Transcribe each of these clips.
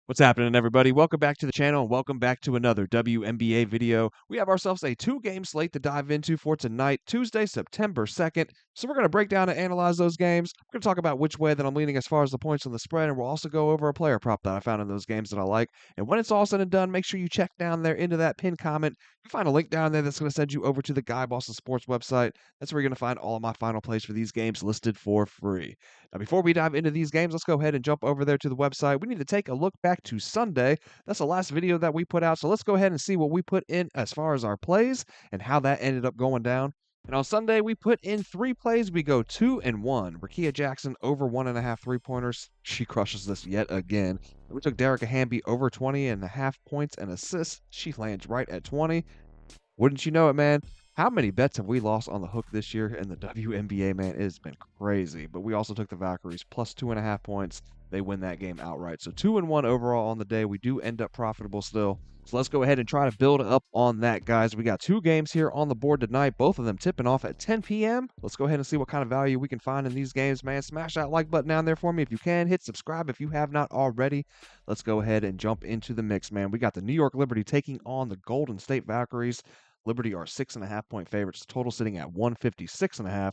What's happening, everybody? Welcome back to the channel and welcome back to another WNBA video. We have ourselves a two-game slate to dive into for tonight, Tuesday, September 2nd. So we're going to break down and analyze those games. We're going to talk about which way that I'm leaning as far as the points on the spread, and we'll also go over a player prop that I found in those games that I like. And when it's all said and done, make sure you check down there into that pinned comment. You find a link down there that's going to send you over to the Guy Boston Sports website. That's where you're going to find all of my final plays for these games listed for free. Now, before we dive into these games, let's go ahead and jump over there to the website. We need to take a look back to Sunday. That's the last video that we put out. So let's go ahead and see what we put in as far as our plays and how that ended up going down. And on Sunday, we put in 3 plays. We go 2-1. Rakia Jackson over 1.5 3-pointers. She crushes this yet again. And we took Derek Hamby over 20.5 points and assists. She lands right at 20. Wouldn't you know it, man? How many bets have we lost on the hook this year in the WNBA, man? It has been crazy. But we also took the Valkyries plus 2.5 points. They win that game outright. So 2-1 overall on the day. We do end up profitable still. So let's go ahead and try to build up on that, guys. We got 2 games here on the board tonight, both of them tipping off at 10 p.m. Let's go ahead and see what kind of value we can find in these games, man. Smash that like button down there for me if you can. Hit subscribe if you have not already. Let's go ahead and jump into the mix, man. We got the New York Liberty taking on the Golden State Valkyries. Liberty are 6.5 point favorites, total sitting at 156.5.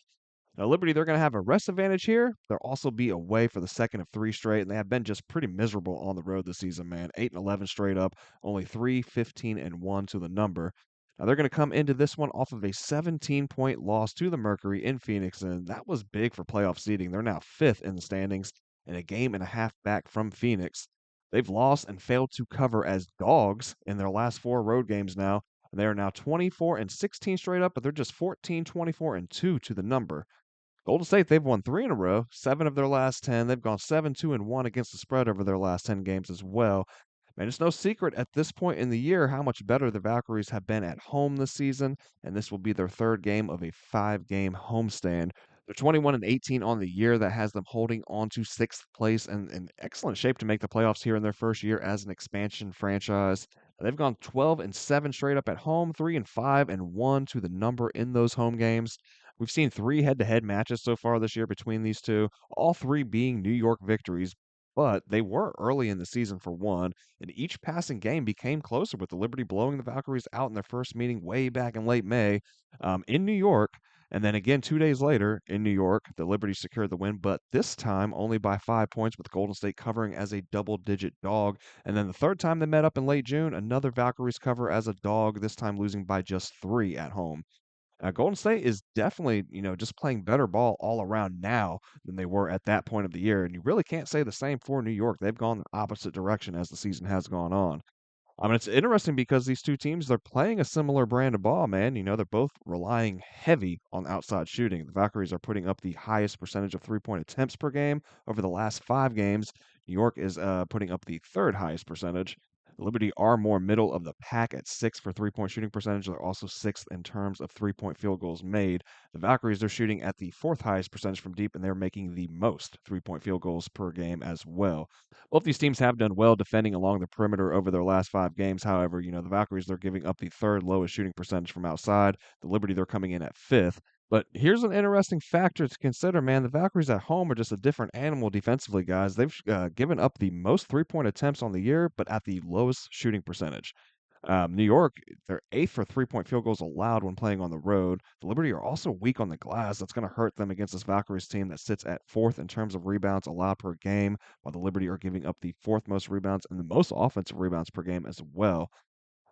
Now, Liberty, they're going to have a rest advantage here. They'll also be away for the second of 3 straight, and they have been just pretty miserable on the road this season, man. 8-11 straight up, only 3-15-1 to the number. Now, they're going to come into this one off of a 17-point loss to the Mercury in Phoenix, and that was big for playoff seeding. They're now 5th in the standings and a game and a half back from Phoenix. They've lost and failed to cover as dogs in their last 4 road games now. They are now 24-16 straight up, but they're just 14-24-2 to the number. Golden State, they've won 3 in a row, 7 of their last 10. They've gone 7-2-1 against the spread over their last 10 games as well. Man, it's no secret at this point in the year how much better the Valkyries have been at home this season, and this will be their 3rd game of a 5-game homestand. They're 21-18 on the year. That has them holding on to 6th place and in excellent shape to make the playoffs here in their first year as an expansion franchise. They've gone 12-7 straight up at home, 3-5-1 to the number in those home games. We've seen 3 head-to-head matches so far this year between these two, all 3 being New York victories, but they were early in the season for one, and each passing game became closer with the Liberty blowing the Valkyries out in their first meeting way back in late May in New York. And then again, 2 days later in New York, the Liberty secured the win, but this time only by 5 points, with Golden State covering as a double-digit dog. And then the third time they met up in late June, another Valkyries cover as a dog, this time losing by just 3 at home. Golden State is definitely, just playing better ball all around now than they were at that point of the year. And you really can't say the same for New York. They've gone the opposite direction as the season has gone on. I mean, it's interesting because these two teams, they're playing a similar brand of ball, man. They're both relying heavy on outside shooting. The Valkyries are putting up the highest percentage of 3-point attempts per game over the last 5 games. New York is putting up the 3rd highest percentage. Liberty are more middle of the pack at 6th for 3-point shooting percentage. They're also 6th in terms of 3-point field goals made. The Valkyries, they're shooting at the 4th highest percentage from deep, and they're making the most 3-point field goals per game as well. Both these teams have done well defending along the perimeter over their last 5 games. However, the Valkyries, they're giving up the 3rd lowest shooting percentage from outside. The Liberty, they're coming in at 5th. But here's an interesting factor to consider, man. The Valkyries at home are just a different animal defensively, guys. They've given up the most 3-point attempts on the year, but at the lowest shooting percentage. New York, they're 8th for 3-point field goals allowed when playing on the road. The Liberty are also weak on the glass. That's going to hurt them against this Valkyries team that sits at 4th in terms of rebounds allowed per game, while the Liberty are giving up the 4th most rebounds and the most offensive rebounds per game as well.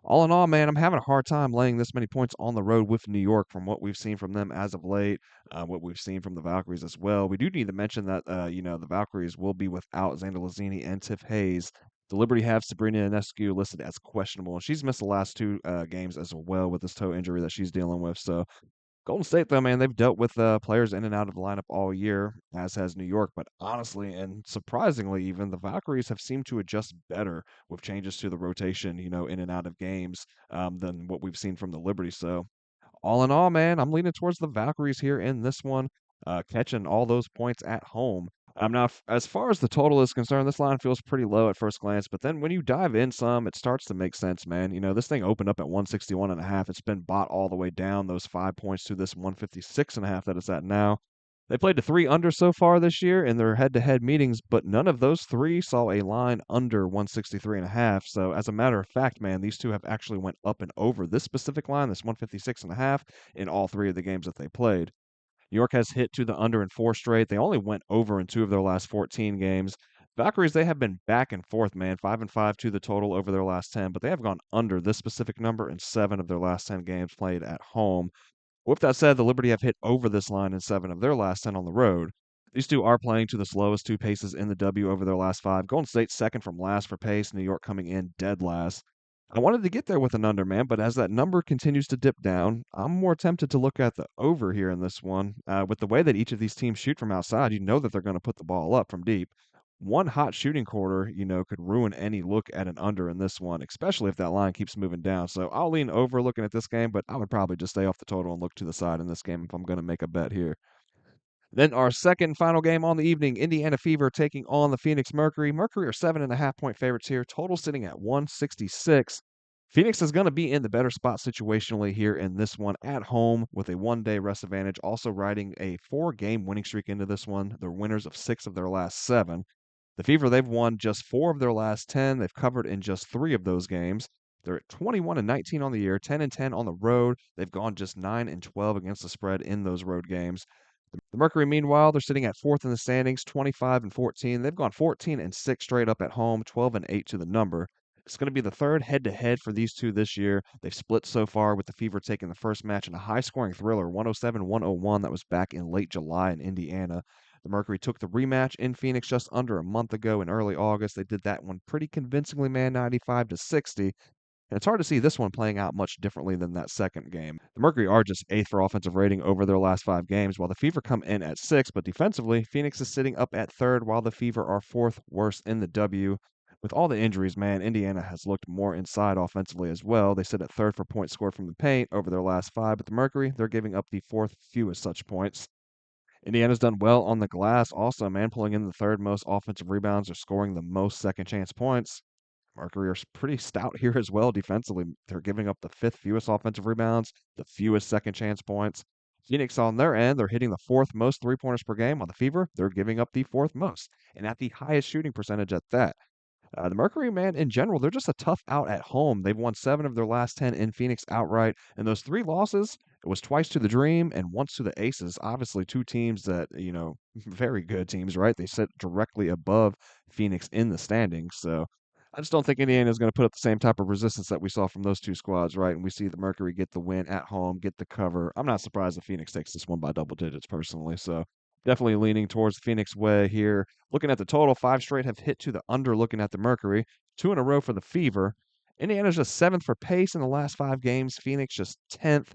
All in all, man, I'm having a hard time laying this many points on the road with New York from what we've seen from them as of late, what we've seen from the Valkyries as well. We do need to mention that, the Valkyries will be without Xander Lazzini and Tiff Hayes. The Liberty have Sabrina Ionescu listed as questionable, and she's missed the last 2 games as well with this toe injury that she's dealing with. So Golden State, though, man, they've dealt with players in and out of the lineup all year, as has New York. But honestly, and surprisingly, even the Valkyries have seemed to adjust better with changes to the rotation, in and out of games than what we've seen from the Liberty. So, all in all, man, I'm leaning towards the Valkyries here in this one, catching all those points at home. Now, as far as the total is concerned, this line feels pretty low at first glance, but then when you dive in some, it starts to make sense, man. This thing opened up at 161.5. It's been bought all the way down those 5 points to this 156.5 that it's at now. They played to 3 under so far this year in their head-to-head meetings, but none of those 3 saw a line under 163.5. So as a matter of fact, man, these 2 have actually went up and over this specific line, this 156.5, in all 3 of the games that they played. New York has hit to the under in 4 straight. They only went over in 2 of their last 14 games. Valkyries, they have been back and forth, man, 5 and 5 to the total over their last 10, but they have gone under this specific number in 7 of their last 10 games played at home. With that said, the Liberty have hit over this line in 7 of their last 10 on the road. These 2 are playing to the slowest 2 paces in the W over their last 5. Golden State second from last for pace, New York coming in dead last. I wanted to get there with an under, man, but as that number continues to dip down, I'm more tempted to look at the over here in this one. With the way that each of these teams shoot from outside, you know that they're going to put the ball up from deep. One hot shooting quarter, could ruin any look at an under in this one, especially if that line keeps moving down. So I'll lean over looking at this game, but I would probably just stay off the total and look to the side in this game if I'm going to make a bet here. Then our second and final game on the evening, Indiana Fever taking on the Phoenix Mercury. Mercury are 7.5-point favorites here, total sitting at 166. Phoenix is going to be in the better spot situationally here in this one at home with a 1-day rest advantage, also riding a 4-game winning streak into this one. They're winners of 6 of their last 7. The Fever, they've won just 4 of their last 10. They've covered in just 3 of those games. They're at 21 and 19 on the year, 10 and 10 on the road. They've gone just 9 and 12 against the spread in those road games. The Mercury, meanwhile, they're sitting at 4th in the standings, 25 and 14. They've gone 14 and 6 straight up at home, 12 and 8 to the number. It's going to be the third head-to-head for these 2 this year. They've split so far, with the Fever taking the first match in a high-scoring thriller, 107-101. That was back in late July in Indiana. The Mercury took the rematch in Phoenix just under a month ago in early August. They did that one pretty convincingly, man, 95-60. And it's hard to see this one playing out much differently than that second game. The Mercury are just 8th for offensive rating over their last 5 games, while the Fever come in at 6th. But defensively, Phoenix is sitting up at 3rd, while the Fever are 4th worst in the W. With all the injuries, man, Indiana has looked more inside offensively as well. They sit at 3rd for points scored from the paint over their last 5, but the Mercury, they're giving up the 4th fewest such points. Indiana's done well on the glass also, man, pulling in the 3rd most offensive rebounds. They're scoring the most second chance points. Mercury are pretty stout here as well defensively. They're giving up the 5th fewest offensive rebounds, the fewest second chance points. Phoenix on their end, they're hitting the 4th most three-pointers per game. On the Fever, they're giving up the 4th most, and at the highest shooting percentage at that. The Mercury, man, in general, they're just a tough out at home. They've won 7 of their last 10 in Phoenix outright, and those 3 losses, it was twice to the Dream and once to the Aces. Obviously, 2 teams that, very good teams, right? They sit directly above Phoenix in the standings. So I just don't think Indiana is going to put up the same type of resistance that we saw from those 2 squads, right? And we see the Mercury get the win at home, get the cover. I'm not surprised if Phoenix takes this one by double digits personally. So definitely leaning towards the Phoenix way here. Looking at the total, 5 straight have hit to the under looking at the Mercury, 2 in a row for the Fever. Indiana's just 7th for pace in the last 5 games. Phoenix just 10th.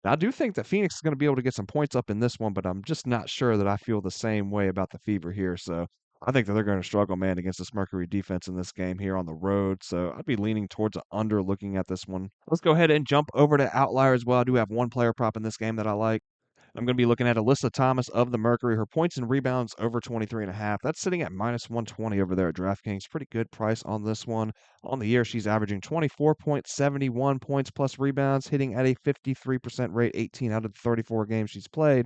Now, I do think that Phoenix is going to be able to get some points up in this one, but I'm just not sure that I feel the same way about the Fever here. So I think that they're going to struggle, man, against this Mercury defense in this game here on the road. So I'd be leaning towards an under looking at this one. Let's go ahead and jump over to Outlier as well. I do have one player prop in this game that I like. I'm going to be looking at Alyssa Thomas of the Mercury. Her points and rebounds over 23.5. That's sitting at minus 120 over there at DraftKings. Pretty good price on this one. On the year, she's averaging 24.71 points plus rebounds, hitting at a 53% rate, 18 out of the 34 games she's played.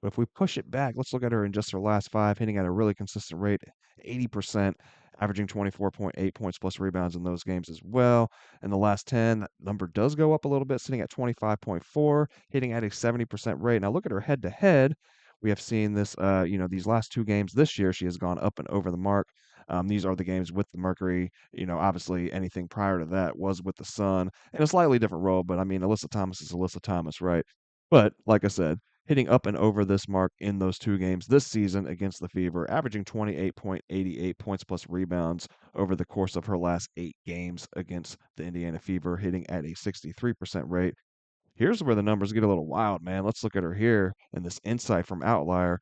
But if we push it back, let's look at her in just her last 5, hitting at a really consistent rate, 80%, averaging 24.8 points plus rebounds in those games as well. In the last 10, that number does go up a little bit, sitting at 25.4, hitting at a 70% rate. Now look at her head to head. We have seen this, these last 2 games this year, she has gone up and over the mark. These are the games with the Mercury. Obviously anything prior to that was with the Sun in a slightly different role. But I mean, Alyssa Thomas is Alyssa Thomas, right? But like I said, hitting up and over this mark in those 2 games this season against the Fever, averaging 28.88 points plus rebounds over the course of her last 8 games against the Indiana Fever, hitting at a 63% rate. Here's where the numbers get a little wild, man. Let's look at her here in this insight from Outlier.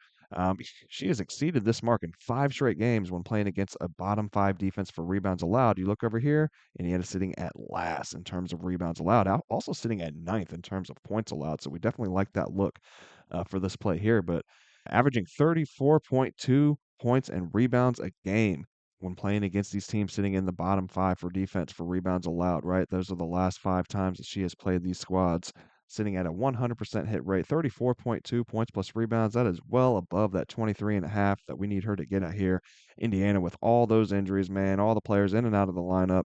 She has exceeded this mark in 5 straight games when playing against a bottom 5 defense for rebounds allowed. You look over here, Indiana sitting at last in terms of rebounds allowed, also sitting at 9th in terms of points allowed. So we definitely like that look for this play here. But averaging 34.2 points and rebounds a game when playing against these teams sitting in the bottom 5 for defense for rebounds allowed, right? Those are the last 5 times that she has played these squads. sitting at a 100% hit rate, 34.2 points plus rebounds. That is well above that 23.5 that we need her to get at here. Indiana with all those injuries, man, all the players in and out of the lineup.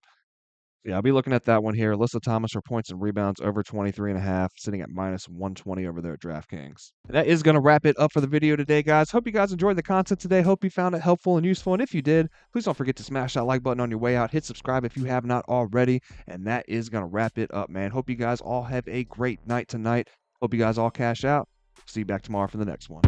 Yeah, I'll be looking at that one here. Alyssa Thomas for points and rebounds over 23.5, sitting at minus 120 over there at DraftKings. That is going to wrap it up for the video today, guys. Hope you guys enjoyed the content today. Hope you found it helpful and useful. And if you did, please don't forget to smash that like button on your way out. Hit subscribe if you have not already. And that is going to wrap it up, man. Hope you guys all have a great night tonight. Hope you guys all cash out. See you back tomorrow for the next one.